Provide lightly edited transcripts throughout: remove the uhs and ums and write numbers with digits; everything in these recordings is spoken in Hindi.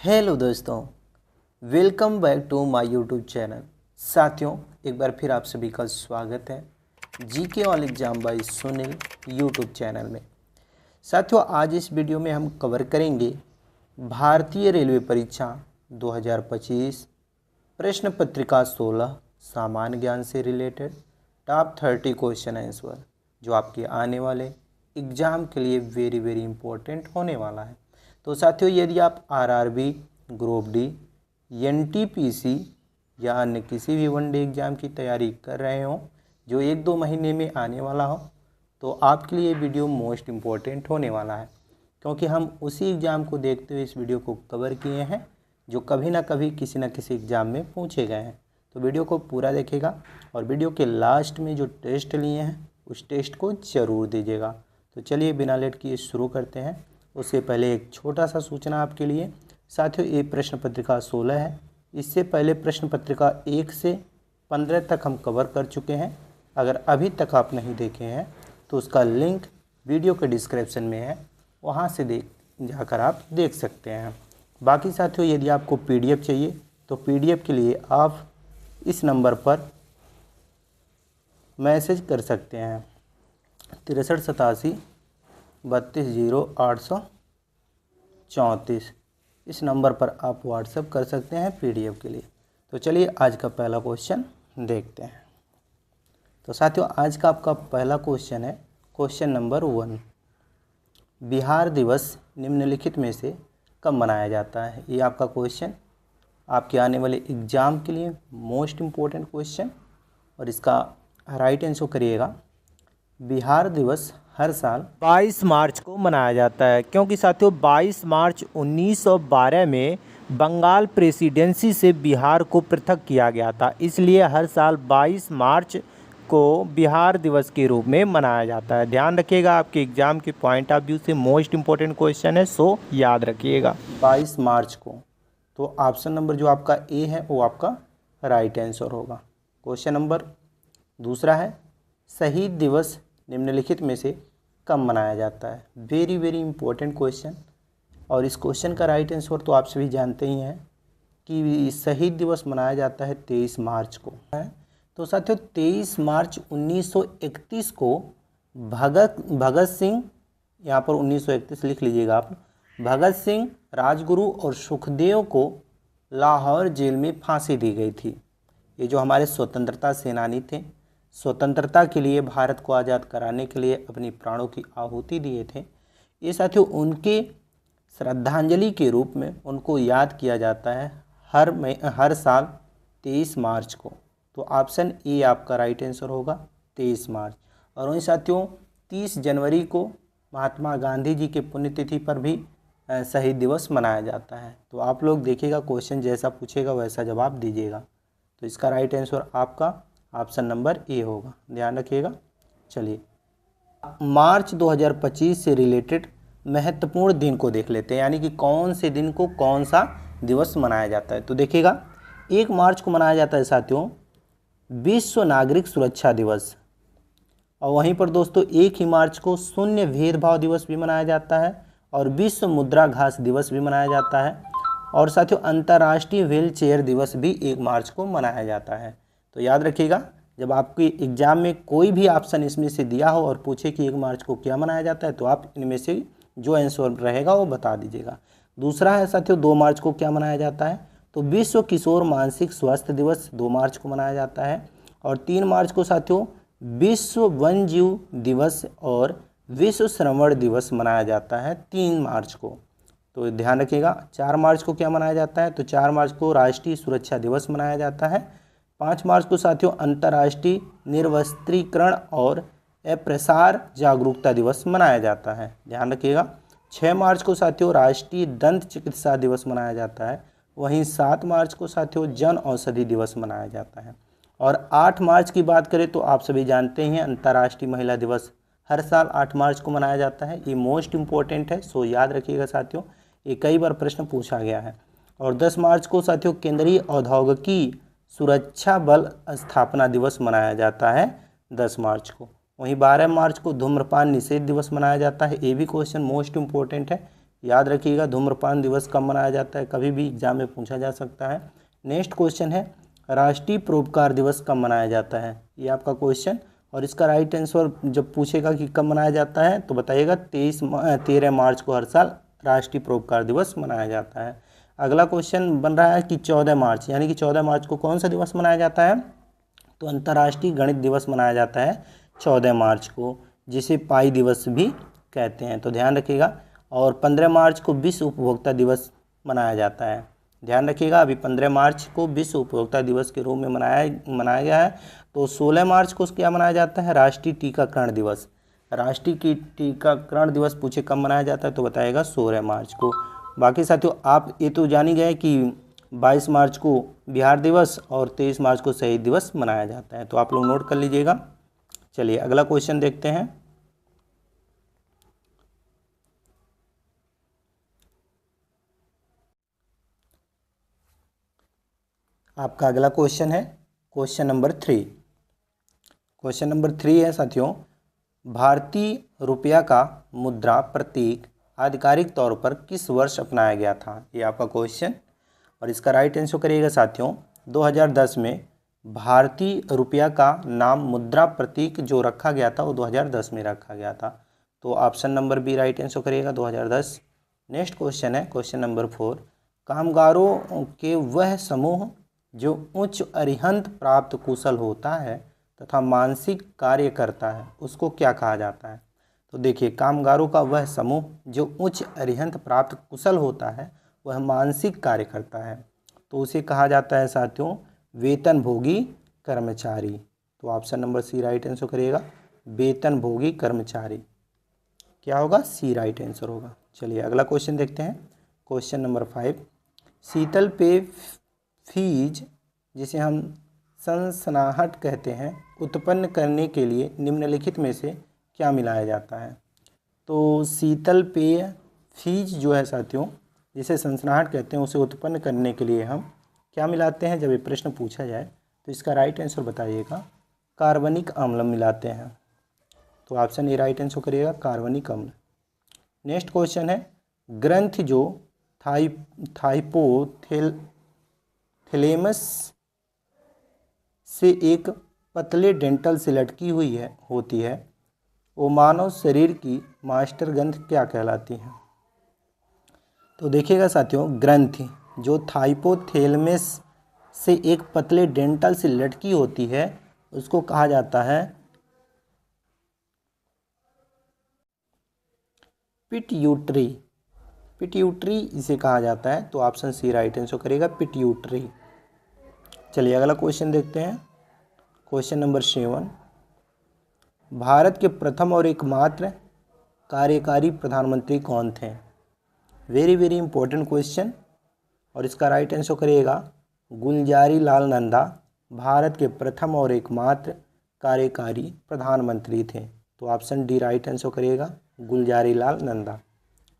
हेलो दोस्तों, welcome back to my YouTube channel. साथियों, एक बार फिर आप सभी का स्वागत है GK all exam by Sunil YouTube channel में। साथियों, आज इस वीडियो में हम कवर करेंगे भारतीय रेलवे परीक्षा 2025 प्रश्न पत्रिका 16 सामान्य ज्ञान से रिलेटेड टॉप 30 क्वेश्चन आंसर, जो आपके आने वाले एग्ज़ाम के लिए वेरी इंपॉर्टेंट होने वाला है। तो साथियों, यदि आप आरआरबी, ग्रुप डी, एनटीपीसी या अन्य किसी भी वनडे एग्ज़ाम की तैयारी कर रहे हो जो 1-2 महीने में आने वाला हो, तो आपके लिए वीडियो मोस्ट इम्पोर्टेंट होने वाला है, क्योंकि हम उसी एग्ज़ाम को देखते हुए इस वीडियो को कवर किए हैं जो कभी ना कभी किसी न किसी एग्ज़ाम में पूछे गए हैं। तो वीडियो को पूरा देखेगा और वीडियो के लास्ट में जो टेस्ट लिए हैं उस टेस्ट को ज़रूर दीजिएगा। तो चलिए बिना लेट किए शुरू करते हैं। उससे पहले एक छोटा सा सूचना आपके लिए। साथियों, ये प्रश्न पत्रिका 16 है। इससे पहले प्रश्न पत्रिका 1 से 15 तक हम कवर कर चुके हैं। अगर अभी तक आप नहीं देखे हैं तो उसका लिंक वीडियो के डिस्क्रिप्शन में है, वहाँ से जाकर आप देख सकते हैं। बाकी साथियों, यदि आपको PDF चाहिए तो PDF के लिए आप इस नंबर पर मैसेज कर सकते हैं 63 87 32 0 834। इस नंबर पर आप व्हाट्सएप कर सकते हैं PDF के लिए। तो चलिए आज का पहला क्वेश्चन देखते हैं। तो साथियों, आज का आपका पहला क्वेश्चन है क्वेश्चन नंबर 1। बिहार दिवस निम्नलिखित में से कब मनाया जाता है? ये आपका क्वेश्चन आपके आने वाले एग्ज़ाम के लिए मोस्ट इम्पोर्टेंट क्वेश्चन, और इसका राइट आंसर करिएगा। बिहार दिवस हर साल 22 मार्च को मनाया जाता है, क्योंकि साथियों 22 मार्च 1912 में बंगाल प्रेसिडेंसी से बिहार को पृथक किया गया था। इसलिए हर साल 22 मार्च को बिहार दिवस के रूप में मनाया जाता है। ध्यान रखिएगा, आपके एग्जाम के पॉइंट ऑफ व्यू से मोस्ट इंपॉर्टेंट क्वेश्चन है, सो याद रखिएगा 22 मार्च को। तो ऑप्शन नंबर जो आपका ए है वो आपका राइट आंसर होगा। क्वेश्चन नंबर दूसरा है, शहीद दिवस निम्नलिखित में से कब मनाया जाता है? वेरी इंपॉर्टेंट क्वेश्चन, और इस क्वेश्चन का राइट आंसर तो आप सभी जानते ही हैं कि शहीद दिवस मनाया जाता है 23 मार्च को है। तो साथियों 23 मार्च 1931 को भगत सिंह, यहाँ पर 1931 लिख लीजिएगा आप, भगत सिंह, राजगुरु और सुखदेव को लाहौर जेल में फांसी दी गई थी। ये जो हमारे स्वतंत्रता सेनानी थे, स्वतंत्रता के लिए भारत को आज़ाद कराने के लिए अपनी प्राणों की आहुति दिए थे। ये साथियों उनके श्रद्धांजलि के रूप में उनको याद किया जाता है हर साल 23 मार्च को। तो ऑप्शन ए आपका राइट आंसर होगा 23 मार्च। और वहीं साथियों 30 जनवरी को महात्मा गांधी जी के पुण्यतिथि पर भी शहीद दिवस मनाया जाता है। तो आप लोग देखिएगा, क्वेश्चन जैसा पूछेगा वैसा जवाब दीजिएगा। तो इसका राइट आंसर आपका ऑप्शन नंबर ए होगा, ध्यान रखिएगा। चलिए मार्च 2025 से रिलेटेड महत्वपूर्ण दिन को देख लेते हैं, यानी कि कौन से दिन को कौन सा दिवस मनाया जाता है। तो देखिएगा 1 मार्च को मनाया जाता है साथियों विश्व नागरिक सुरक्षा दिवस, और वहीं पर दोस्तों 1 ही मार्च को शून्य भेदभाव दिवस भी मनाया जाता है, और विश्व मुद्राघास दिवस भी मनाया जाता है, और साथियों अंतर्राष्ट्रीय व्हील चेयर दिवस भी 1 मार्च को मनाया जाता है। तो याद रखिएगा, जब आपके एग्ज़ाम में कोई भी ऑप्शन इसमें से दिया हो और पूछे कि 1 मार्च को क्या मनाया जाता है, तो आप इनमें से जो आंसर रहेगा वो बता दीजिएगा। दूसरा है साथियों 2 मार्च को क्या मनाया जाता है? तो विश्व किशोर मानसिक स्वास्थ्य दिवस 2 मार्च को मनाया जाता है, और 3 मार्च को साथियों विश्व वन जीव दिवस और विश्व श्रवण दिवस मनाया जाता है 3 मार्च को। तो ध्यान रखिएगा। 4 मार्च को क्या मनाया जाता है? तो 4 मार्च को राष्ट्रीय सुरक्षा दिवस मनाया जाता है। 5 मार्च को साथियों अंतर्राष्ट्रीय निर्वस्त्रीकरण और अप्रसार जागरूकता दिवस मनाया जाता है, ध्यान रखिएगा। 6 मार्च को साथियों राष्ट्रीय दंत चिकित्सा दिवस मनाया जाता है। वहीं 7 मार्च को साथियों जन औषधि दिवस मनाया जाता है। और 8 मार्च की बात करें तो आप सभी जानते हैं अंतर्राष्ट्रीय महिला दिवस हर साल 8 मार्च को मनाया जाता है। ये मोस्ट इम्पोर्टेंट है, सो याद रखिएगा साथियों, ये कई बार प्रश्न पूछा गया है। और 10 मार्च को साथियों केंद्रीय औद्योगिकी सुरक्षा बल स्थापना दिवस मनाया जाता है 10 मार्च को। वहीं 12 मार्च को धूम्रपान निषेध दिवस मनाया जाता है। ये भी क्वेश्चन मोस्ट इम्पोर्टेंट है, याद रखिएगा धूम्रपान दिवस कब मनाया जाता है, कभी भी एग्जाम में पूछा जा सकता है। नेक्स्ट क्वेश्चन है राष्ट्रीय परोपकार दिवस कब मनाया जाता है, ये आपका क्वेश्चन। और इसका राइट आंसर जब पूछेगा कि कब मनाया जाता है तो बताइएगा 13 मार्च को हर साल राष्ट्रीय परोपकार दिवस मनाया जाता है। अगला क्वेश्चन बन रहा है कि 14 मार्च, यानी कि 14 मार्च को कौन सा दिवस मनाया जाता है, तो अंतर्राष्ट्रीय गणित दिवस मनाया जाता है 14 मार्च को, जिसे पाई दिवस भी कहते हैं, तो ध्यान रखिएगा। और 15 मार्च को विश्व उपभोक्ता दिवस मनाया जाता है, ध्यान रखिएगा। अभी 15 मार्च को विश्व उपभोक्ता दिवस के रूप में मनाया गया है। तो 16 मार्च को क्या मनाया जाता है, राष्ट्रीय टीकाकरण दिवस। राष्ट्रीय टीकाकरण दिवस पूछे कब मनाया जाता है तो बताएगा 16 मार्च को। बाकी साथियों आप ये तो जान ही गए कि 22 मार्च को बिहार दिवस और 23 मार्च को शहीद दिवस मनाया जाता है, तो आप लोग नोट कर लीजिएगा। चलिए अगला क्वेश्चन देखते हैं। आपका अगला क्वेश्चन है क्वेश्चन नंबर 3। क्वेश्चन नंबर 3 है साथियों, भारतीय रुपया का मुद्रा प्रतीक आधिकारिक तौर पर किस वर्ष अपनाया गया था, ये आपका क्वेश्चन। और इसका राइट आंसर करिएगा साथियों 2010 में भारतीय रुपया का नाम मुद्रा प्रतीक जो रखा गया था वो 2010 में रखा गया था, तो option number B right answer करिएगा 2010। नेक्स्ट क्वेश्चन है क्वेश्चन नंबर 4, कामगारों के वह समूह जो उच्च अरिहंत प्राप्त कुशल होता है तथा मानसिक कार्य करता है उसको क्या कहा जाता है, तो देखिए कामगारों का वह समूह जो उच्च अरिहंत प्राप्त कुशल होता है वह मानसिक कार्य करता है तो उसे कहा जाता है साथियों वेतनभोगी कर्मचारी, तो option number C right answer करिएगा वेतनभोगी कर्मचारी, क्या होगा सी राइट आंसर होगा। चलिए अगला क्वेश्चन देखते हैं क्वेश्चन नंबर 5, शीतल पेय फीज जिसे हम सनसनाहट कहते हैं उत्पन्न करने के लिए निम्नलिखित में से क्या मिलाया जाता है, तो शीतल पेय फीज जो है साथियों जिसे सनसनाहट कहते हैं उसे उत्पन्न करने के लिए हम क्या मिलाते हैं, जब ये प्रश्न पूछा जाए तो इसका राइट आंसर बताइएगा कार्बनिक अम्ल मिलाते हैं, तो ऑप्शन ए राइट आंसर करिएगा कार्बनिक अम्ल। नेक्स्ट क्वेश्चन है ग्रंथ जो थाइपोथैलेमस से एक पतले डेंटल से लटकी हुई होती है वो मानव शरीर की मास्टर ग्रंथ क्या कहलाती है, तो देखिएगा साथियों ग्रंथि जो थाइपोथैलेमस से एक पतले डेंटल से लटकी होती है उसको कहा जाता है पिट्यूटरी, पिट्यूटरी इसे कहा जाता है, तो ऑप्शन सी राइट आंसर करेगा पिट्यूटरी। चलिए अगला क्वेश्चन देखते हैं क्वेश्चन नंबर 7, भारत के प्रथम और एकमात्र कार्यकारी प्रधानमंत्री कौन थे, वेरी वेरी इंपॉर्टेंट क्वेश्चन। और इसका राइट आंसर करिएगा गुलजारी लाल नंदा भारत के प्रथम और एकमात्र कार्यकारी प्रधानमंत्री थे, तो ऑप्शन डी राइट आंसर करिएगा गुलजारी लाल नंदा।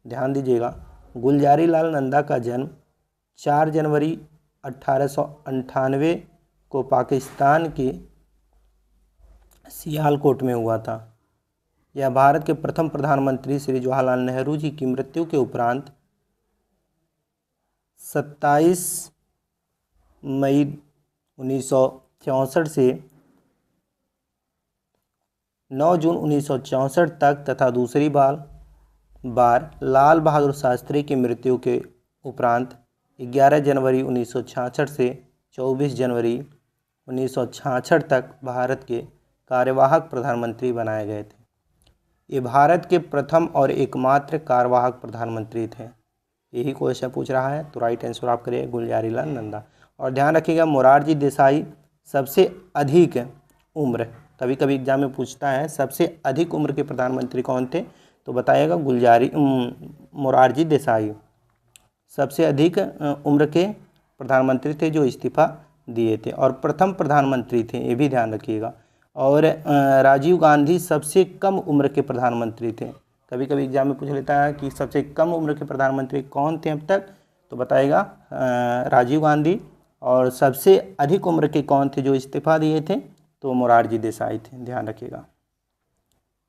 ध्यान दीजिएगा गुलजारी लाल नंदा का जन्म 4 जनवरी 1898 को पाकिस्तान के सियालकोट में हुआ था। यह भारत के प्रथम प्रधानमंत्री श्री जवाहरलाल नेहरू जी की मृत्यु के उपरांत 27 मई 1964 से 9 जून 1964 तक तथा दूसरी बार लाल बहादुर शास्त्री की मृत्यु के उपरांत 11 जनवरी 1966 से 24 जनवरी 1966 तक भारत के कार्यवाहक प्रधानमंत्री बनाए गए थे। ये भारत के प्रथम और एकमात्र कार्यवाहक प्रधानमंत्री थे, यही क्वेश्चन पूछ रहा है, तो राइट आंसर आप करिए गुलजारी लाल नंदा। और ध्यान रखिएगा मोरारजी देसाई सबसे अधिक उम्र, कभी कभी एग्जाम में पूछता है सबसे अधिक उम्र के प्रधानमंत्री कौन थे, तो बताइएगा मोरारजी देसाई सबसे अधिक उम्र के प्रधानमंत्री थे जो इस्तीफा दिए थे और प्रथम प्रधानमंत्री थे, ये भी ध्यान रखिएगा। और राजीव गांधी सबसे कम उम्र के प्रधानमंत्री थे, कभी कभी एग्जाम में पूछ लेता है कि सबसे कम उम्र के प्रधानमंत्री कौन थे अब तक, तो बताएगा राजीव गांधी। और सबसे अधिक उम्र के कौन थे जो इस्तीफा दिए थे, तो मोरारजी देसाई थे, ध्यान रखिएगा।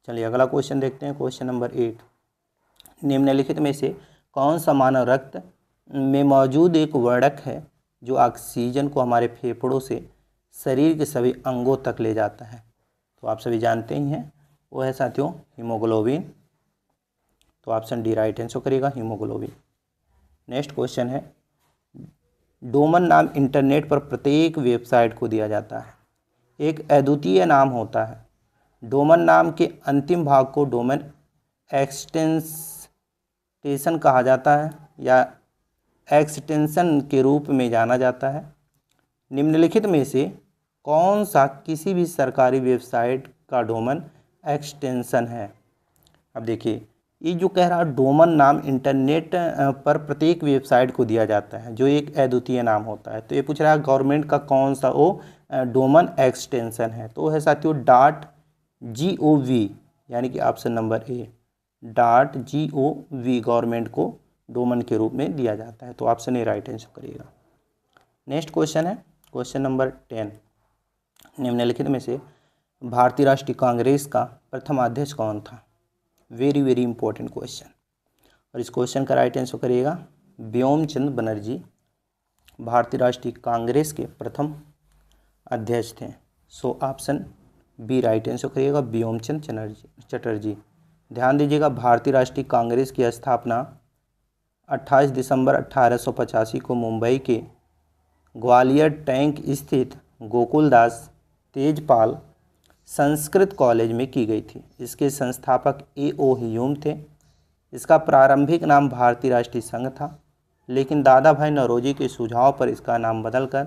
चलिए अगला क्वेश्चन देखते हैं क्वेश्चन नंबर 8, निम्नलिखित में से कौन सा मानव रक्त में मौजूद एक वर्णक है जो ऑक्सीजन को हमारे फेफड़ों से शरीर के सभी अंगों तक ले जाता है? तो आप सभी जानते ही हैं, वो है साथियों हीमोग्लोबिन। तो ऑप्शन डी राइट आंसर करिएगा, हीमोग्लोबिन। नेक्स्ट क्वेश्चन है, डोमेन नाम इंटरनेट पर प्रत्येक वेबसाइट को दिया जाता है, एक अद्वितीय नाम होता है। डोमेन नाम के अंतिम भाग को डोमेन एक्सटेंशन कहा जाता है या एक्सटेंशन के रूप में जाना जाता है। निम्नलिखित में से कौन सा किसी भी सरकारी वेबसाइट का डोमेन एक्सटेंशन है? अब देखिए, ये जो कह रहा डोमेन नाम इंटरनेट पर प्रत्येक वेबसाइट को दिया जाता है जो एक अद्वितीय नाम होता है, तो ये पूछ रहा है गवर्नमेंट का कौन सा वो डोमेन एक्सटेंशन है? तो वो है साथियों .gov, यानी कि option number A .gov government को डोमेन के रूप में दिया जाता है। तो ऑप्शन ए राइट आंसर करिएगा। नेक्स्ट क्वेश्चन है क्वेश्चन नंबर 10, निम्नलिखित में से भारतीय राष्ट्रीय कांग्रेस का प्रथम अध्यक्ष कौन था? वेरी वेरी इंपॉर्टेंट क्वेश्चन, और इस क्वेश्चन का राइट आंसर करिएगा व्योमचंद बनर्जी भारतीय राष्ट्रीय कांग्रेस के प्रथम अध्यक्ष थे। So option B right answer करिएगा व्योमचंद चटर्जी। ध्यान दीजिएगा, भारतीय राष्ट्रीय कांग्रेस की स्थापना 28 दिसंबर 1885 को मुंबई के ग्वालियर टैंक स्थित गोकुलदास तेजपाल संस्कृत कॉलेज में की गई थी। इसके संस्थापक A.O. ह्यूम थे। इसका प्रारंभिक नाम भारतीय राष्ट्रीय संघ था, लेकिन दादा भाई नौरोजी के सुझाव पर इसका नाम बदलकर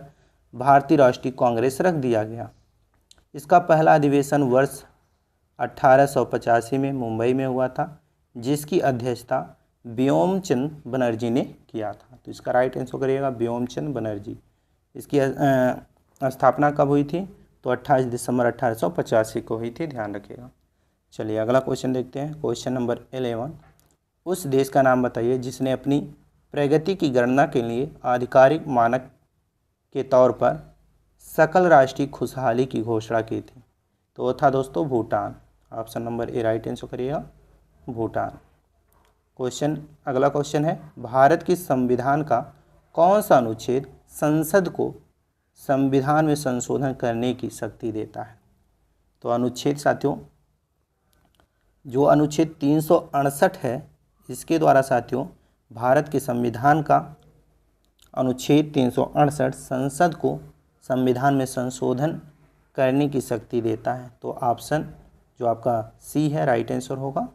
भारतीय राष्ट्रीय कांग्रेस रख दिया गया। इसका पहला अधिवेशन वर्ष 1885 में मुंबई में हुआ था, जिसकी अध्यक्षता व्योमचंद बनर्जी ने किया था। तो इसका राइट आंसर करिएगा व्योमचंद बनर्जी। इसकी स्थापना कब हुई थी? तो 28 दिसंबर 1885 को हुई थी, ध्यान रखिएगा। चलिए अगला क्वेश्चन देखते हैं क्वेश्चन नंबर 11, उस देश का नाम बताइए जिसने अपनी प्रगति की गणना के लिए आधिकारिक मानक के तौर पर सकल राष्ट्रीय खुशहाली की घोषणा की थी। तो वो था दोस्तों Bhutan. Option number A right answer करिएगा भूटान। अगला क्वेश्चन है, भारत के संविधान का कौन सा अनुच्छेद संसद को संविधान में संशोधन करने की शक्ति देता है? तो अनुच्छेद साथियों, जो अनुच्छेद 368 है, इसके द्वारा साथियों भारत के संविधान का अनुच्छेद 368 संसद को संविधान में संशोधन करने की शक्ति देता है। तो ऑप्शन जो आपका सी है राइट आंसर होगा।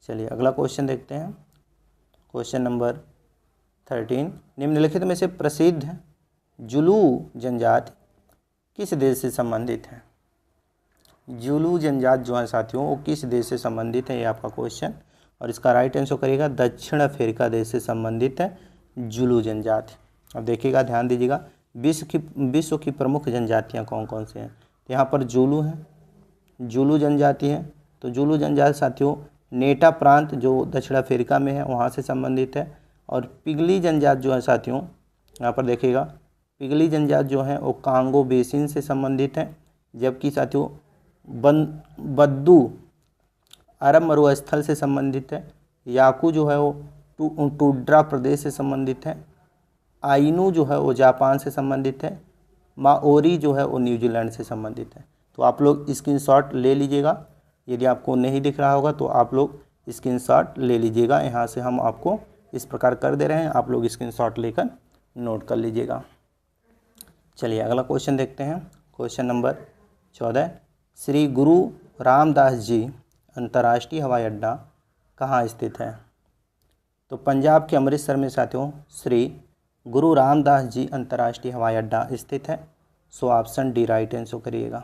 चलिए अगला क्वेश्चन देखते हैं क्वेश्चन नंबर 13, निम्नलिखित में से प्रसिद्ध जुलू जनजाति किस देश से संबंधित है? जुलू जनजाति जो है साथियों वो किस देश से संबंधित है, ये आपका क्वेश्चन, और इसका राइट आंसर करिएगा दक्षिण अफ्रीका देश से संबंधित है जुलू जनजाति। अब देखिएगा, ध्यान दीजिएगा, विश्व की प्रमुख जनजातियाँ कौन कौन से हैं? तो यहाँ पर जुलू है, जुलू जनजाति है। तो जुलू जनजाति साथियों नेटा प्रांत जो दक्षिण अफ्रीका में है वहाँ से संबंधित है। और पिगली जनजाति जो है साथियों, यहाँ पर देखिएगा, पिगली जनजाति जो है वो कांगो बेसिन से संबंधित है। जबकि साथियों बद्दू अरब मरुस्थल से संबंधित है। याकू जो है वो टुंड्रा प्रदेश से संबंधित है। आइनू जो है वो जापान से संबंधित है। माओरी जो है वो न्यूजीलैंड से संबंधित है। तो आप लोग स्क्रीनशॉट ले लीजिएगा, यदि आपको नहीं दिख रहा होगा तो आप लोग स्क्रीनशॉट ले लीजिएगा। यहाँ से हम आपको इस प्रकार कर दे रहे हैं, आप लोग स्क्रीनशॉट लेकर नोट कर लीजिएगा। चलिए अगला क्वेश्चन देखते हैं क्वेश्चन नंबर 14, श्री गुरु रामदास जी अंतर्राष्ट्रीय हवाई अड्डा कहाँ स्थित है? तो पंजाब के अमृतसर में साथियों श्री गुरु रामदास जी अंतर्राष्ट्रीय हवाई अड्डा स्थित है। So option D right answer करिएगा।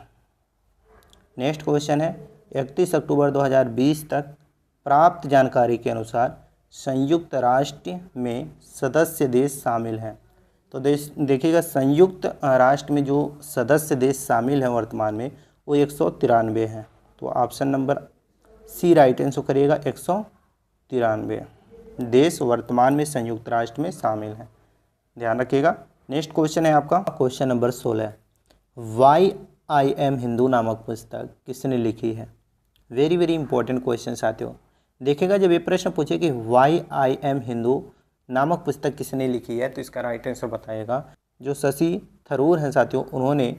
नेक्स्ट क्वेश्चन है, 31 अक्टूबर 2020 तक प्राप्त जानकारी के अनुसार संयुक्त राष्ट्र में सदस्य देश शामिल हैं। तो देखिएगा, संयुक्त राष्ट्र में जो सदस्य देश शामिल हैं वर्तमान में वो 193 हैं। तो option number C right answer करिएगा, 193 देश वर्तमान में संयुक्त राष्ट्र में शामिल हैं, ध्यान रखिएगा। नेक्स्ट क्वेश्चन है आपका question number 16, why I am Hindu नामक पुस्तक किसने लिखी है? वेरी वेरी इंपॉर्टेंट क्वेश्चन साथियों। देखिएगा जब ये प्रश्न पूछे कि वाई आई एम हिंदू नामक पुस्तक किसने लिखी है, तो इसका राइट आंसर बताएगा जो शशि थरूर हैं साथियों, उन्होंने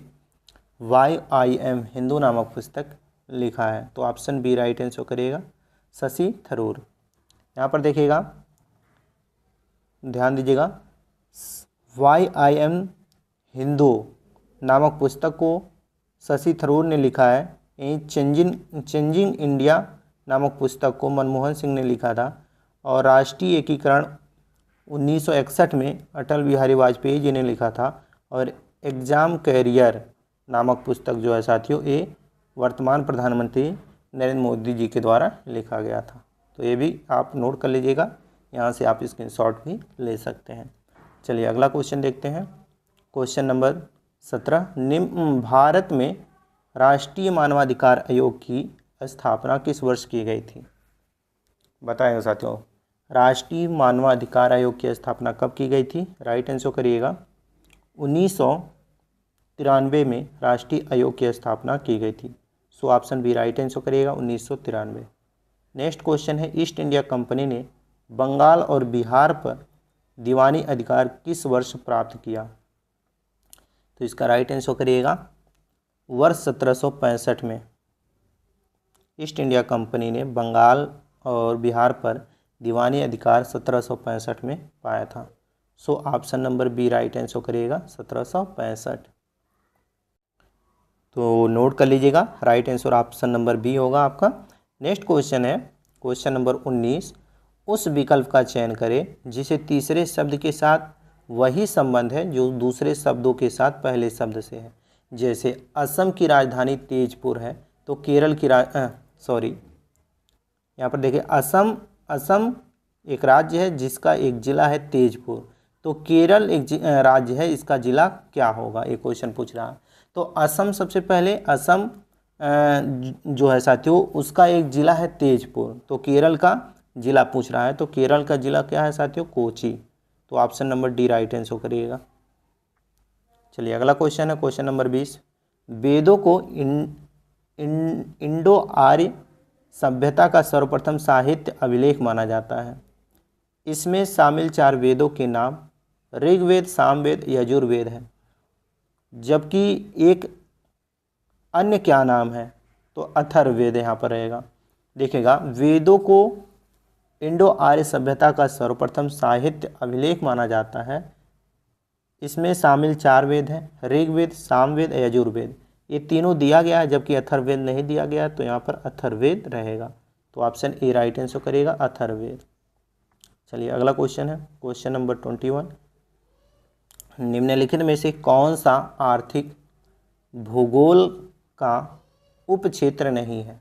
वाई आई एम हिंदू नामक पुस्तक लिखा है। तो ऑप्शन बी राइट आंसर करिएगा, शशि थरूर। यहाँ पर देखिएगा, ध्यान दीजिएगा, वाई आई एम हिंदू नामक पुस्तक को शशि थरूर ने लिखा है। यहीं चेंजिंग इंडिया नामक पुस्तक को मनमोहन सिंह ने लिखा था। और राष्ट्रीय एकीकरण 1961 में अटल बिहारी वाजपेयी जी ने लिखा था। और एग्ज़ाम कैरियर नामक पुस्तक जो है साथियों, ये वर्तमान प्रधानमंत्री नरेंद्र मोदी जी के द्वारा लिखा गया था। तो ये भी आप नोट कर लीजिएगा, यहाँ से आप स्क्रीनशॉट भी ले सकते हैं। चलिए अगला क्वेश्चन देखते हैं। क्वेश्चन नंबर 17, भारत में राष्ट्रीय मानवाधिकार आयोग की स्थापना किस वर्ष की गई थी? बताएगा साथियों, राष्ट्रीय मानवाधिकार आयोग की स्थापना कब की गई थी? राइट आंसर करिएगा, 1993 में राष्ट्रीय आयोग की स्थापना की गई थी। So option B right answer करिएगा, 1993। नेक्स्ट क्वेश्चन है, ईस्ट इंडिया कंपनी ने बंगाल और बिहार पर दीवानी अधिकार किस वर्ष प्राप्त किया? तो इसका राइट आंसर करिएगा, वर्ष 1765 में ईस्ट इंडिया कंपनी ने बंगाल और बिहार पर दीवानी अधिकार 1765 में पाया था। So option number B right answer करिएगा, 1765। तो नोट कर लीजिएगा, right answer option number B होगा आपका। नेक्स्ट क्वेश्चन है क्वेश्चन नंबर 19, उस विकल्प का चयन करें जिसे तीसरे शब्द के साथ वही संबंध है जो दूसरे शब्दों के साथ पहले शब्द से है। जैसे असम की राजधानी तेजपुर है, तो केरल की यहाँ पर देखिए, असम एक राज्य है जिसका एक ज़िला है तेजपुर, तो केरल एक राज्य है, इसका ज़िला क्या होगा, ये क्वेश्चन पूछ रहा है। तो असम, सबसे पहले असम जो है साथियों, उसका एक ज़िला है तेजपुर, तो केरल का ज़िला पूछ रहा है, तो केरल का ज़िला क्या है साथियों? कोची। तो option number D right answer करिएगा। चलिए अगला क्वेश्चन है क्वेश्चन नंबर 20, वेदों को इंडो आर्य सभ्यता का सर्वप्रथम साहित्य अभिलेख माना जाता है। इसमें शामिल 4 वेदों के नाम ऋग्वेद, सामवेद, यजुर्वेद है, जबकि एक अन्य क्या नाम है? तो अथर्ववेद यहाँ पर रहेगा। देखिएगा, वेदों को इंडो आर्य सभ्यता का सर्वप्रथम साहित्य अभिलेख माना जाता है। इसमें शामिल 4 वेद हैं, ऋग्वेद, सामवेद, यजुर्वेद। ये तीनों दिया गया है, जबकि अथर्ववेद नहीं दिया गया, तो यहाँ पर अथर्ववेद रहेगा। तो ऑप्शन ए राइट आंसर करिएगा, अथर्ववेद। चलिए अगला क्वेश्चन है क्वेश्चन नंबर 21, निम्नलिखित में से कौन सा आर्थिक भूगोल का उपक्षेत्र नहीं है?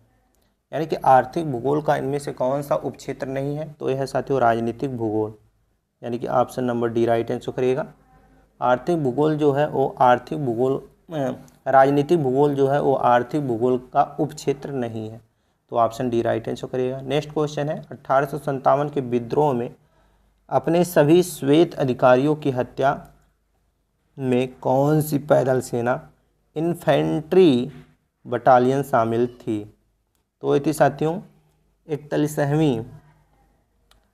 यानी कि आर्थिक भूगोल का इनमें से कौन सा उपक्षेत्र नहीं है? तो यह है साथियों राजनीतिक भूगोल, यानी कि option number D right answer करिएगा। आर्थिक भूगोल जो है वो आर्थिक भूगोल, राजनीतिक भूगोल जो है वो आर्थिक भूगोल का उपक्षेत्र नहीं है। तो ऑप्शन डी राइट आंसर करिएगा। नेक्स्ट क्वेश्चन है, 1857 के विद्रोह में अपने सभी श्वेत अधिकारियों की हत्या में कौन सी पैदल सेना इन्फेंट्री बटालियन शामिल थी? तो ये थी साथियों 41वीं,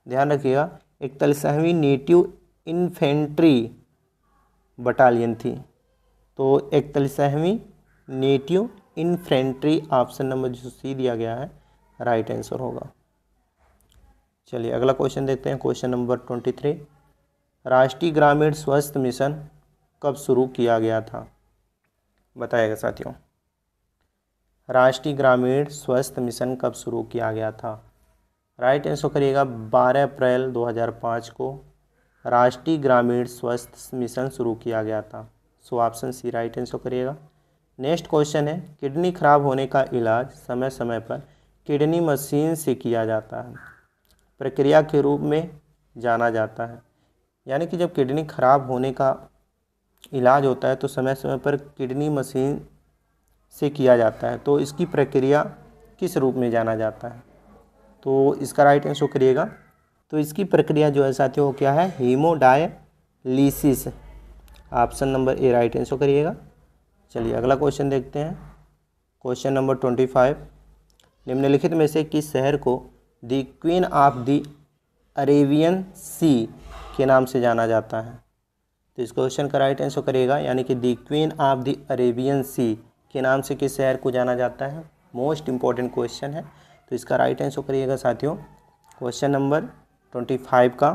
ध्यान रखिएगा, 41वीं नेटिव इन्फेंट्री बटालियन थी। तो 41वीं नेटिव इन्फेंट्री, ऑप्शन नंबर जो सी दिया गया है राइट आंसर होगा। चलिए अगला क्वेश्चन देखते हैं क्वेश्चन नंबर 23, राष्ट्रीय ग्रामीण स्वास्थ्य मिशन कब शुरू किया गया था? बताइएगा साथियों, राष्ट्रीय ग्रामीण स्वास्थ्य मिशन कब शुरू किया गया था? राइट आंसर करिएगा, 12 अप्रैल 2005 को राष्ट्रीय ग्रामीण स्वास्थ्य मिशन शुरू किया गया था। So option C right answer करिएगा। नेक्स्ट क्वेश्चन है, किडनी खराब होने का इलाज समय समय पर किडनी मशीन से किया जाता है, प्रक्रिया के रूप में जाना जाता है। यानी कि जब किडनी खराब होने का इलाज होता है तो समय समय पर किडनी मशीन से किया जाता है, तो इसकी प्रक्रिया किस रूप में जाना जाता है? तो इसका राइट आंसर करिएगा। तो इसकी प्रक्रिया जो है साथियों वो क्या है? Haemodialysis. Option number A right answer करिएगा। चलिए अगला क्वेश्चन देखते हैं क्वेश्चन नंबर 25, निम्नलिखित में से किस शहर को the queen of the Arabian Sea के नाम से जाना जाता है? तो इस क्वेश्चन का राइट आंसर करिएगा, यानी कि the queen of the Arabian Sea के नाम से किस शहर को जाना जाता है? मोस्ट इम्पॉर्टेंट क्वेश्चन है, तो इसका राइट आंसर करिएगा साथियों। क्वेश्चन नंबर 25 का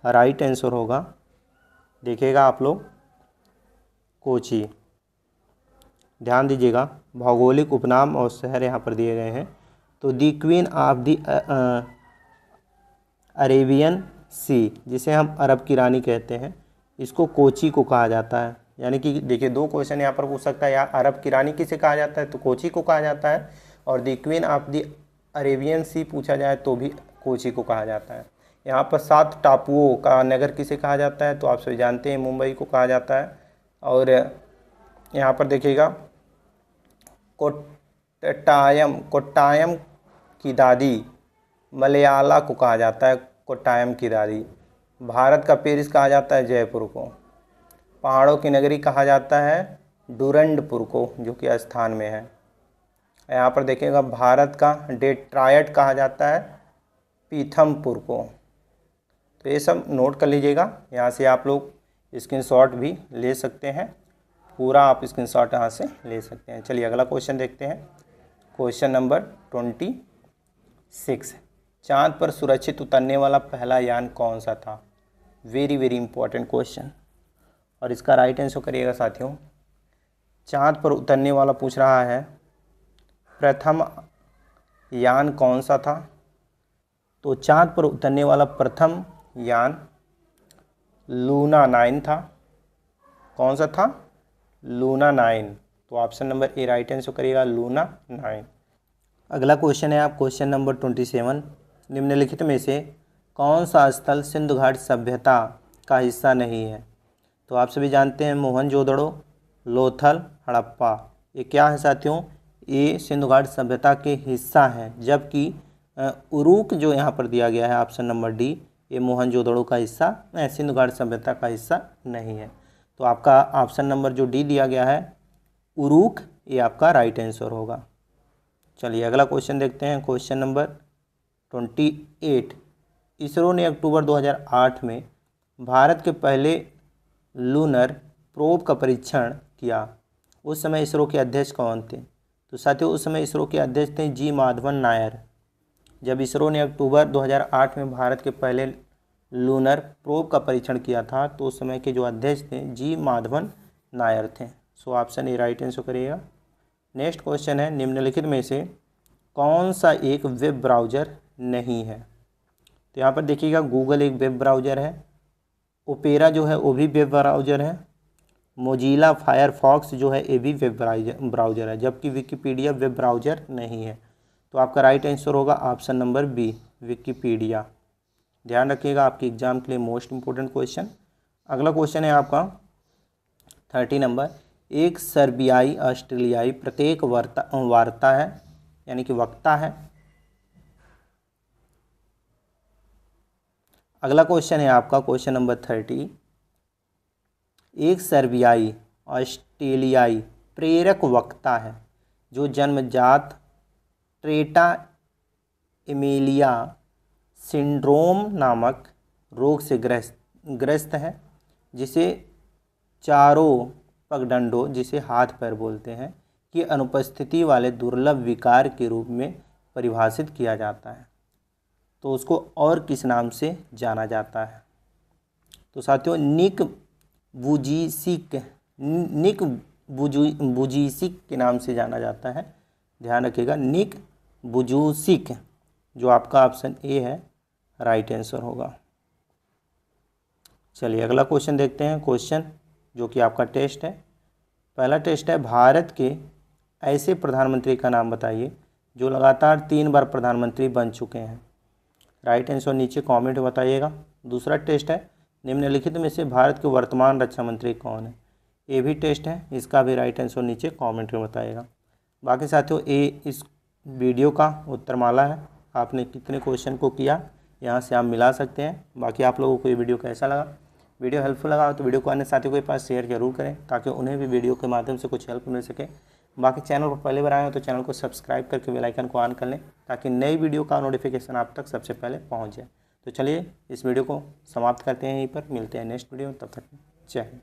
राइट आंसर होगा, देखिएगा आप लोग, कोची। ध्यान दीजिएगा, भौगोलिक उपनाम और शहर यहाँ पर दिए गए हैं। तो the queen of the Arabian Sea, जिसे हम अरब की रानी कहते हैं, इसको कोची को कहा जाता है। यानी कि देखिए, दो क्वेश्चन यहाँ पर पूछ सकता है, या अरब की रानी किसे कहा जाता है, तो कोची को कहा जाता है, और the queen of the Arabian Sea पूछा जाए तो भी कोची को कहा जाता है। यहाँ पर 7 टापुओं का नगर किसे कहा जाता है, तो आप सभी जानते हैं मुंबई को कहा जाता है। और यहाँ पर देखिएगा, कोट्टायम की दादी मलयाला को कहा जाता है, कोट्टायम की दादी। भारत का पेरिस कहा जाता है जयपुर को। पहाड़ों की नगरी कहा जाता है डूरंडपुर को, जो कि राजस्थान में है। यहाँ पर देखिएगा, भारत का डेट्रॉयट कहा जाता है पीथमपुर को। तो ये सब नोट कर लीजिएगा, यहाँ से आप लोग स्क्रीनशॉट भी ले सकते हैं, पूरा आप स्क्रीनशॉट यहाँ से ले सकते हैं। चलिए अगला क्वेश्चन देखते हैं। क्वेश्चन नंबर 26, चाँद पर सुरक्षित उतरने वाला पहला यान कौन सा था? वेरी वेरी इंपॉर्टेंट क्वेश्चन, और इसका राइट आंसर करिएगा साथियों। चाँद पर उतरने वाला पूछ रहा है, प्रथम यान कौन सा था? तो चाँद पर उतरने वाला प्रथम यान लूना 9 था। कौन सा था? लूना 9। तो option number A right answer करिएगा, लूना 9। अगला क्वेश्चन है आप क्वेश्चन नंबर 27, निम्नलिखित में से कौन सा स्थल सिंधु घाटी सभ्यता का हिस्सा नहीं है? तो आप सभी जानते हैं मोहनजोदड़ो, लोथल, हड़प्पा। ये क्या है साथियों? ये सिंधु घाटी सभ्यता के हिस्सा हैं, जबकि उरुक जो यहाँ पर दिया गया है ऑप्शन नंबर डी, ये मोहनजोदड़ो का हिस्सा, सिंधु घाटी सभ्यता का हिस्सा नहीं है। तो आपका ऑप्शन नंबर जो डी दिया गया है उरुक, ये आपका राइट आंसर होगा। चलिए अगला क्वेश्चन देखते हैं। क्वेश्चन नंबर 28, इसरो ने अक्टूबर 2008 में भारत के पहले लूनर प्रोब का परीक्षण किया। उस समय इसरो के अध्यक्ष कौन थे? तो साथियों, उस समय इसरो के अध्यक्ष थे जी माधवन नायर। जब इसरो ने अक्टूबर 2008 में भारत के पहले लूनर प्रोब का परीक्षण किया था, तो उस समय के जो अध्यक्ष थे जी माधवन नायर थे। So option A right answer करिएगा। नेक्स्ट क्वेश्चन है, निम्नलिखित में से कौन सा एक वेब ब्राउज़र नहीं है? तो यहाँ पर देखिएगा, गूगल एक वेब ब्राउज़र है, ओपेरा जो है वो भी वेब ब्राउज़र है, मोजिला फायरफॉक्स जो है ये भी वेब ब्राउज़र है, जबकि विकिपीडिया वेब ब्राउज़र नहीं है। तो आपका राइट आंसर होगा ऑप्शन नंबर बी, विकिपीडिया। ध्यान रखिएगा, आपके एग्जाम के लिए मोस्ट इंपोर्टेंट क्वेश्चन। अगला क्वेश्चन है आपका 30 नंबर, एक सर्बियाई ऑस्ट्रेलियाई प्रत्येक वार्ता है, यानी कि वक्ता है। अगला क्वेश्चन है आपका क्वेश्चन नंबर 30, एक सर्बियाई ऑस्ट्रेलियाई प्रेरक वक्ता है जो जन्मजात ट्रेटा एमिलिया सिंड्रोम नामक रोग से ग्रस्त है, जिसे चारों पगडंडों, जिसे हाथ पैर बोलते हैं, की अनुपस्थिति वाले दुर्लभ विकार के रूप में परिभाषित किया जाता है। तो उसको और किस नाम से जाना जाता है? तो साथियों, निक वुजीसिक के नाम से जाना जाता है। ध्यान रखिएगा, निक वुजीसिक, जो आपका ऑप्शन ए है राइट आंसर होगा। चलिए अगला क्वेश्चन देखते हैं। क्वेश्चन जो कि आपका टेस्ट है, पहला टेस्ट है, भारत के ऐसे प्रधानमंत्री का नाम बताइए जो लगातार 3 बार प्रधानमंत्री बन चुके हैं। राइट आंसर नीचे कमेंट में बताइएगा। दूसरा टेस्ट है, निम्नलिखित में से भारत के वर्तमान रक्षा मंत्री कौन है? ये भी टेस्ट है, इसका भी राइट आंसर नीचे कमेंट में बताइएगा। बाकी साथियों, ये इस वीडियो का उत्तरमाला है, आपने कितने क्वेश्चन को किया यहाँ से आप मिला सकते हैं। बाकी आप लोगों को ये वीडियो कैसा लगा? वीडियो हेल्पफुल लगा तो वीडियो को अन्य साथियों के पास शेयर जरूर करें, ताकि उन्हें भी वीडियो के माध्यम से कुछ हेल्प मिल सके। बाकी चैनल पर पहली बार आए हो तो चैनल को सब्सक्राइब करके बेल आइकन को ऑन कर लें ताकि नई वीडियो का नोटिफिकेशन आप तक सबसे पहले पहुंच जाए। तो चलिए इस वीडियो को समाप्त करते हैं, यहीं पर मिलते हैं नेक्स्ट वीडियो, तब तक जय हिंद।